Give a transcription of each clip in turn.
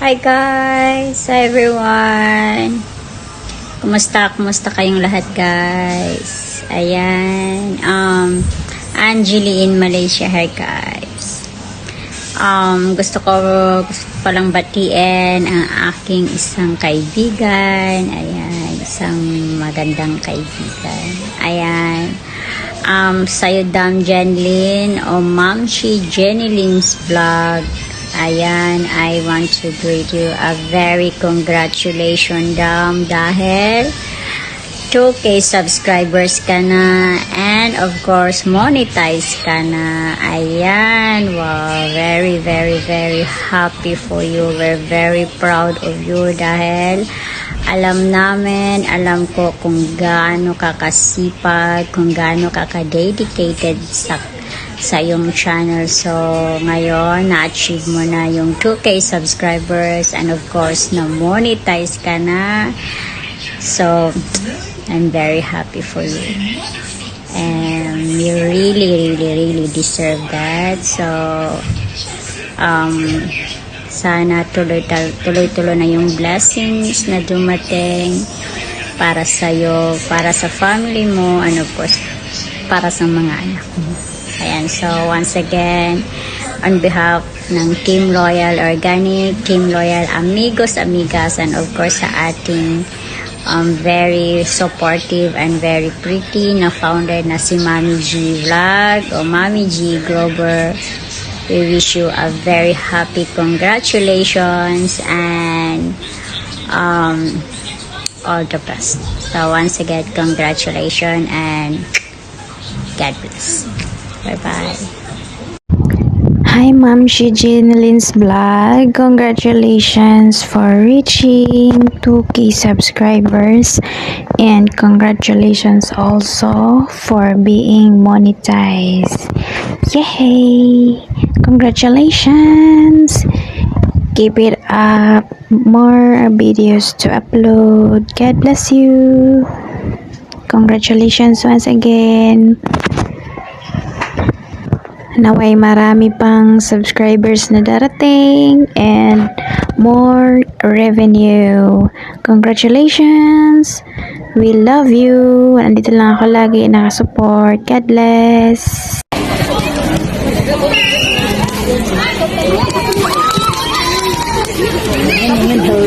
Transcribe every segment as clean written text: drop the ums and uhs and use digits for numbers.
Hi guys! Hi everyone! Kumusta kayong lahat guys? Ayan, Angelie in Malaysia here guys. Gusto ko palang batiin ang aking isang kaibigan. Ayan, isang magandang kaibigan. Ayan, sa'yo Dam Jenlyn o Ma'am Shi Jenny Lynn's vlog. Ayan, I want to greet you a very congratulations Dam dahil 2K subscribers ka na and of course monetize ka na. Ayan, wow, very happy for you. We're very proud of you dahil alam ko kung gaano ka kasipag, kung gaano ka ka-dedicated sa iyong channel. So, ngayon, na-achieve mo na yung 2K subscribers and of course, na-monetize ka na. So, I'm very happy for you. And you really deserve that. So, sana tuloy-tuloy na yung blessings na dumating para sa'yo, para sa family mo, and of course, para sa mga anak mo. Ayan, so once again, on behalf ng Team Loyal Organic, Team Loyal Amigos, Amigas, and of course sa ating very supportive and very pretty na founder na si Mami G Vlog o Mami G Grover, we wish you a very happy congratulations and all the best. So once again, congratulations and God bless. Bye-bye. Hi, Ma'am Shi Jenny Lynn's vlog. Congratulations for reaching 2K subscribers and congratulations also for being monetized. Yay! Congratulations! Keep it up. More videos to upload. God bless you. Congratulations once again. Naway marami pang subscribers na darating and more revenue. Congratulations! We love you. Andito lang ako lagi nakasupport. God bless!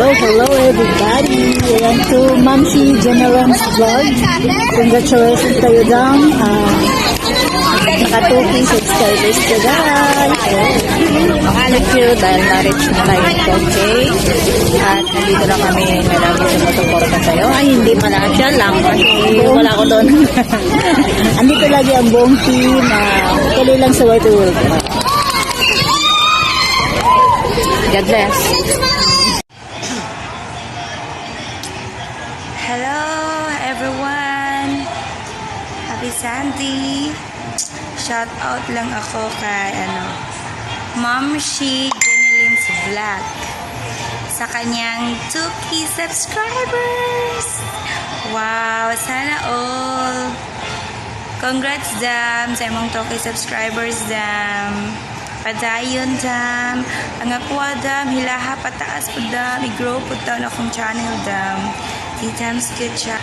Hello everybody. Ayan to Ma'am Shi Jenny Lynn's vlog. Congratulations kayo Dam. Naka-2K subscribers ka guys. Thank you dahil na-reach na na yung 2K. At nandito lang kami na lang sumusuporta sa'yo. Ay, hindi pala. Siya lang. Kasi wala ko doon. Andito lagi ang buong team. Tuloy lang sa White World. God bless. Hello everyone! Happy Sunday! Shout out lang ako kay Ma'am Shi Jenny Lynn's vlog sa kanyang 2K subscribers! Wow! Sana all! Congrats Dam sa imong 2K subscribers Dam! Padayon Dam! Ang akwa Dam! Hilaha pataas po Dam! I-grow po taon akong channel Dam! Di Dam's good job!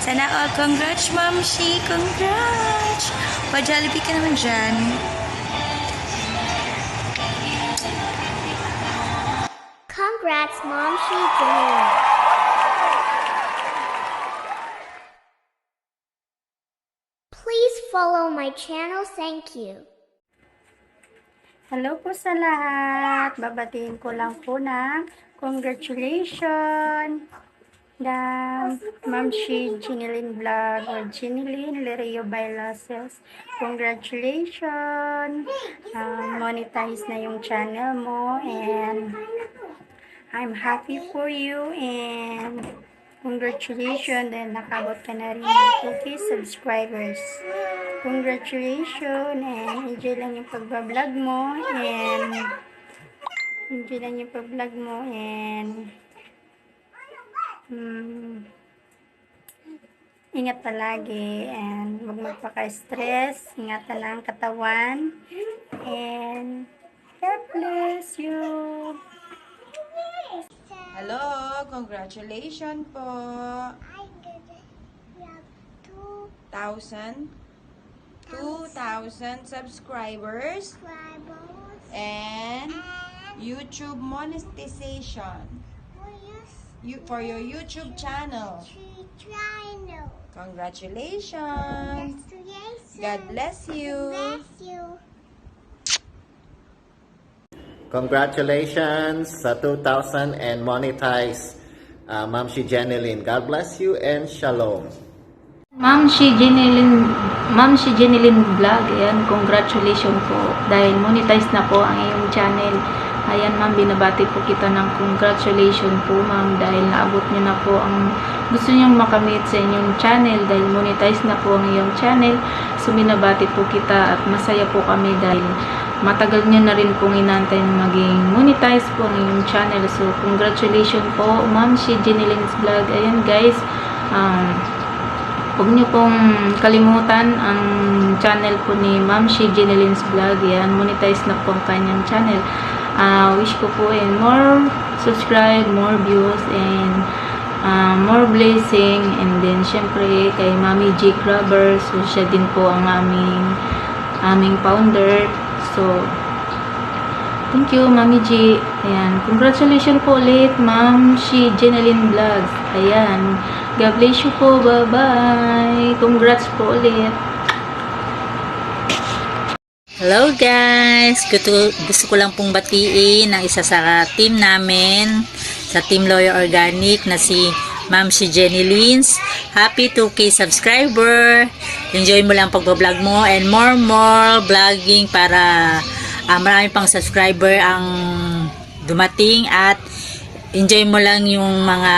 Sana all! Congrats Ma'am Shi! Congrats! Pa-Jollibee ka naman dyan. Congrats, Mom Shi Jenny. Please follow my channel. Thank you. Hello po sa lahat. Babatiin ko lang po ng congratulations. Ma'am Shi Jenny Lynn vlog or Jenny Lynn Lereo Bailases. Congratulations! Monetize na yung channel mo and I'm happy for you and congratulations and nakabot ka na rin ng 2K subscribers. Congratulations and enjoy lang yung pagbablog mo and ingat palagi and huwag magpaka-stress. Ingatan ang katawan and God bless you. Hello, congratulations po. I did it. We have 2,000 subscribers subscribers and and YouTube monetization for your YouTube channel. channel. Congratulations. Congratulations. God bless you. Bless you. Congratulations sa 2,000 and monetize, Ma'am si Jeneline. God bless you and shalom. Ma'am si Jeneline Vlog, ayan, congratulations po dahil monetize na po ang iyong channel. Ayan ma'am, binabati po kita ng congratulations po ma'am dahil naabot niyo na po ang gusto niyong makamit sa inyong channel dahil monetize na po ang iyong channel. So binabati po kita at masaya po kami dahil matagal niyo na rin pong inantay na maging monetize po ang iyong channel. So congratulations po Ma'am si Jeneline's Vlog. Ayan guys, huwag niyo pong kalimutan ang channel po ni Ma'am si Jeneline's Vlog. Yan, monetize na po ang kanyang channel. Wish ko po more subscribe, more views, and more blessing. And then, syempre, kay Mami G Grabber. So, siya din po ang aming founder. So, thank you, Mami G. Ayan, congratulations po ulit, Ma'am si Jeneline Vlogs. Ayan, God bless you po. Bye-bye. Congrats po ulit. Hello guys! Gusto ko lang pong batiin ang isa sa team namin, sa Team Loyal Organic na si Ma'am si Jeneline. Happy 2K subscriber! Enjoy mo lang pag-vlog mo and more vlogging para marami pang subscriber ang dumating at enjoy mo lang yung mga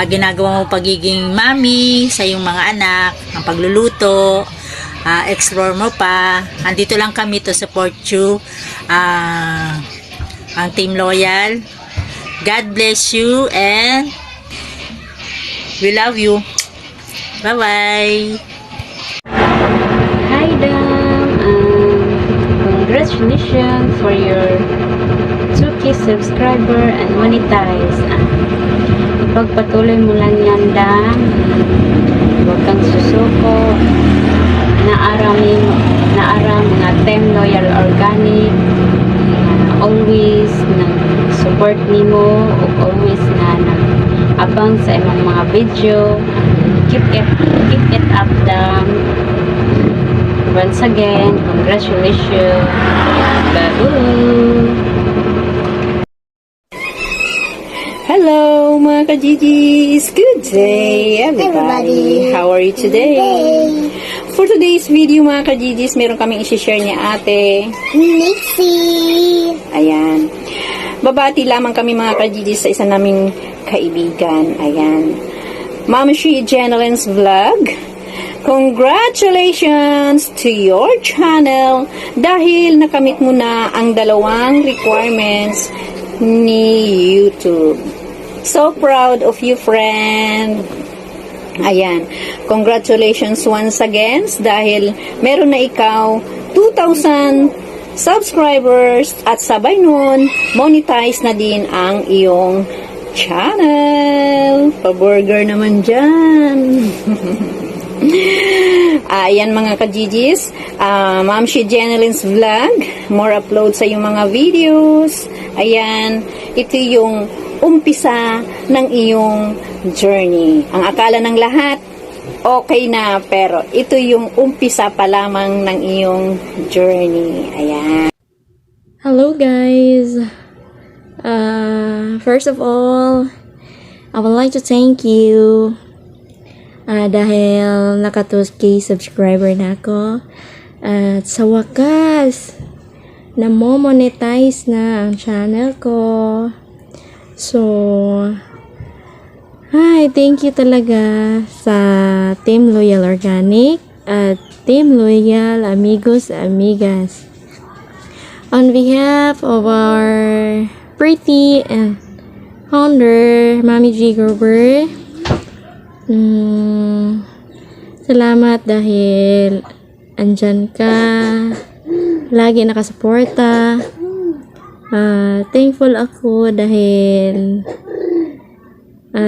ginagawa mo pagiging mami sa iyong mga anak, ang pagluluto. Explore mo pa. Andito lang kami to support you, ang Team Loyal. God bless you and we love you. Bye bye. Hi Dam! Congratulations for your 2K subscriber and monetize. Ipagpatuloy mo lang yan Dam. Huwag kang susuko. Naarang mga Team Loyal Organic always nag-support nimo o always abang sa imong mga video. Keep it up Dam. Once again, congratulations. Babu! Hello mga ka-GGs! Good day everybody! How are you today? For today's video mga ka-GGs, meron kaming isi-share ni ate Nixie. Ayan. Babati lamang kami mga ka-GGs sa isa naming kaibigan. Ayan. Ma'am si Jeneline's Vlog. Congratulations to your channel dahil nakamit mo na ang 2 requirements ni YouTube. So proud of you, friend. Ayan. Congratulations once again dahil meron na ikaw 2,000 subscribers at sabay nun, monetize na din ang iyong channel. Pa-burger naman dyan. Ayan mga ka-GGs. Ma'am si Jeneline's Vlog. More upload sa iyong mga videos. Ayan. Ito yung umpisa ng iyong journey. Ang akala ng lahat, okay na, pero ito yung umpisa pa lamang ng iyong journey. Ayan. Hello guys! First of all, I would like to thank you dahil naka 2K subscriber na ako. At sa wakas, na-monetize na ang channel ko. So, hi, thank you talaga sa Team Loyal Organic at Team Loyal Amigos Amigas. On behalf of our pretty and founder, Mami G Grabber, salamat dahil andyan ka, lagi nakasuporta, Thankful ako dahil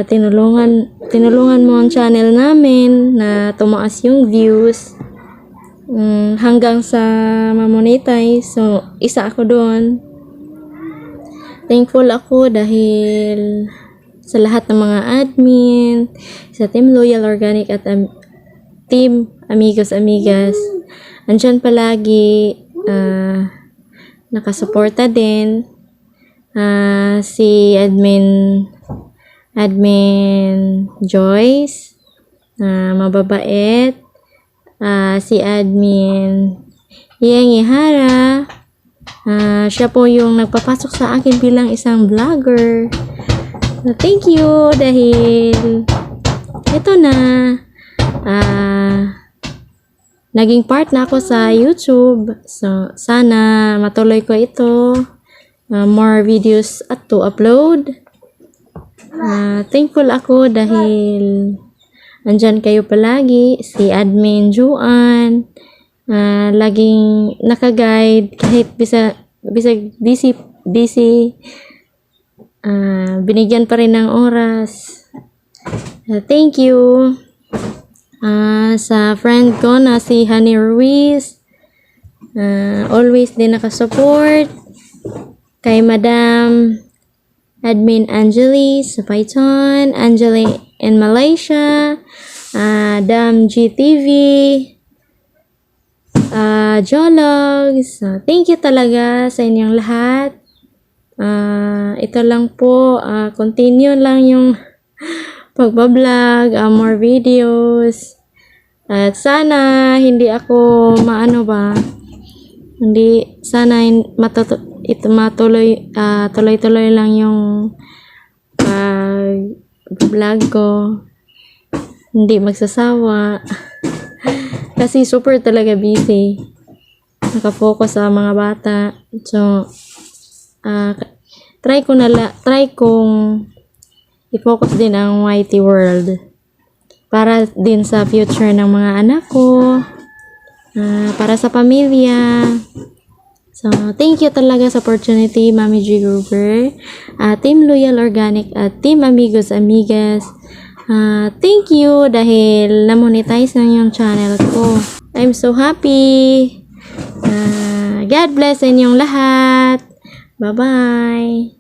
tinulungan mo ang channel namin na tumaas yung views hanggang sa mamonetize. So, isa ako doon. Thankful ako dahil sa lahat ng mga admin, sa Team Loyal Organic at Team Amigos Amigas. Andyan palagi, nakasuporta din. Si Admin Joyce, mababait. Si Admin Yang Ihara, siya po yung nagpapasok sa akin bilang isang vlogger. Thank you dahil ito na, naging part na ako sa YouTube. So, sana matuloy ko ito. More videos at to upload. Thankful ako dahil andyan kayo palagi. Si Admin Juan, laging naka-guide kahit bisag busy, binigyan pa rin ng oras. Thank you. Sa friend ko na si Honey Ruiz, always din nakasupport. Kay Madam Admin Angeli sa Python, Angeli in Malaysia, Dam GTV, Jologs. Thank you talaga sa inyong lahat. Ito lang po, continue lang yung pagbablog, more videos. At sana hindi ako tuloy-tuloy lang yung vlog ko. Hindi magsasawa. Kasi super talaga busy. Nakafocus sa mga bata. So, try kong i-focus din ang YT World para din sa future ng mga anak ko, para sa pamilya. So, thank you talaga sa opportunity, Mami G. Gruber, Team Loyal Organic at Team Amigos Amigas. Thank you dahil na-monetize na yung channel ko. I'm so happy. God bless sa inyong lahat. Bye-bye.